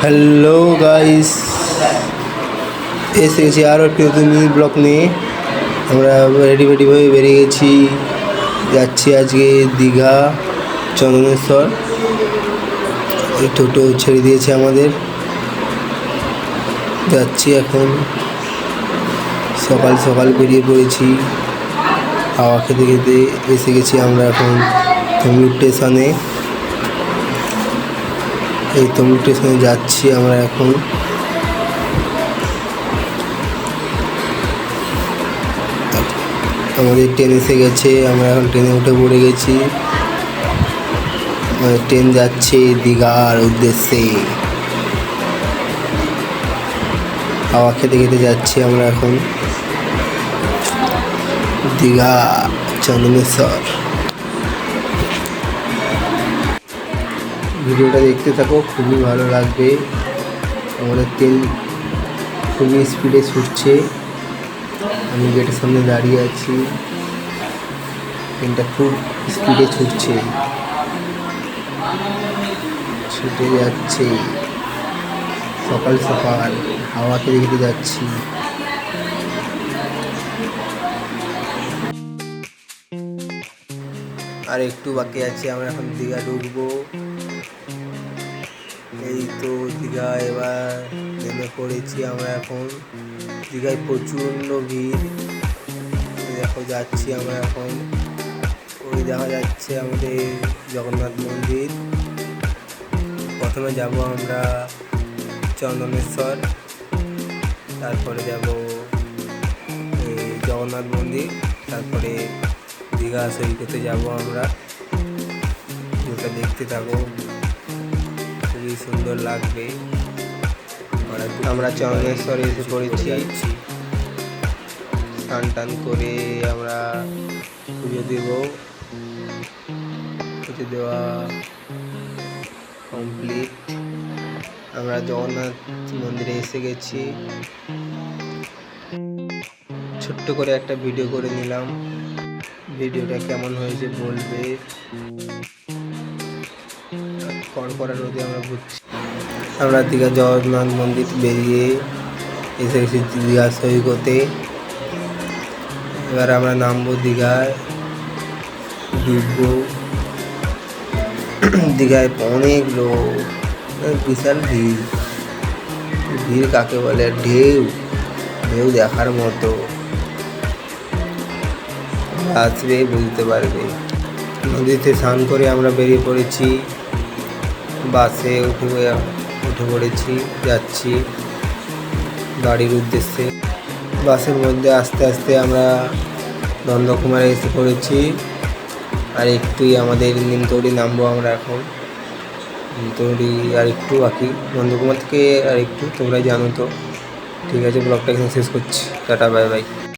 Hello guys, এসে গেছি আরও একটি নতুন ব্লগ নিয়ে। আমরা রেডি হয়ে বেরিয়ে গেছি, যাচ্ছি আজকে দীঘা চন্দনেশ্বর। এই টোটো ছেড়ে দিয়েছে আমাদের, যাচ্ছি এখন। সকাল সকাল বেরিয়ে পড়েছি, হাওয়া খেতে খেতে এসে গেছি আমরা এখন তমলুক স্টেশনে। এই তমলুক স্টেশনে যাচ্ছি আমরা এখন। আমাদের ট্রেন এসে গেছে, আমরা এখন ট্রেনে উঠে পড়ে গেছি। ট্রেন যাচ্ছে দীঘার উদ্দেশ্যে। হাওয়া খেতে খেতে যাচ্ছি আমরা এখন দীঘা চন্দনেশ্বর। ভিডিওটা দেখতে থাকো, খুবই ভালো লাগবে। আমাদের ট্রেন খুবই স্পিডে ছুটছে, আমি গেটের সামনে দাঁড়িয়ে আছি। ট্রেনটা খুব স্পিডে ছুটছে, ছুটে যাচ্ছে। সকাল সকাল হাওয়া খেতে খেতে যাচ্ছি। আর একটু বাকি আছে, আমরা এখন দীঘা ঢুকবো। এই তো দীঘা এবার নেমে পড়েছি আমরা এখন। দীঘায় প্রচণ্ড ভিড়, দেখো যাচ্ছি আমরা এখন। ওই দেখা যাচ্ছে আমাদের জগন্নাথ মন্দির। প্রথমে যাব আমরা চন্দনেশ্বর, তারপরে যাব এই জগন্নাথ মন্দির, তারপরে দীঘা সৈকতে যাব আমরা। যেটা দেখতে থাকো, খুবই সুন্দর লাগবে। আমরা চন্দনেশ্বরে এসে পড়েছি। স্নান টান করে আমরা পুজো দেব। পুজো দেওয়া কমপ্লিট। আমরা জগন্নাথ মন্দিরে এসে গেছি। ছোট্ট করে একটা ভিডিও করে নিলাম। ভিডিওটা কেমন হয়েছে বলবে। কড়কড়া রোদে আমরা ঘুরছি। আমরা দীঘা জগন্নাথ মন্দির বেরিয়ে এসে গেছি দীঘা সৈকতে। এবার আমরা নামবো দীঘায়, ডুববো। দীঘায় অনেক লোক, বিশাল ভিড়। ভিড় কাকে বলে? ঢেউ ঢেউ দেখার মতো। আসবে বুঝতে পারবে। নদীতে স্নান করে আমরা বেরিয়ে পড়েছি, বাসে উঠে পড়েছি, যাচ্ছি বাড়ির উদ্দেশ্যে। বাসের মধ্যে আস্তে আস্তে আমরা নন্দকুমারে এসে পড়েছি। আর একটুই আমাদের নিমতৌড়ি নামবো আমরা এখন। নিমতৌড়ি আর একটু বাকি, নন্দকুমার থেকে আর একটু, তোমরা জানো তো। ঠিক আছে, ব্লগটা এখানে শেষ করছি। Tata, bye bye.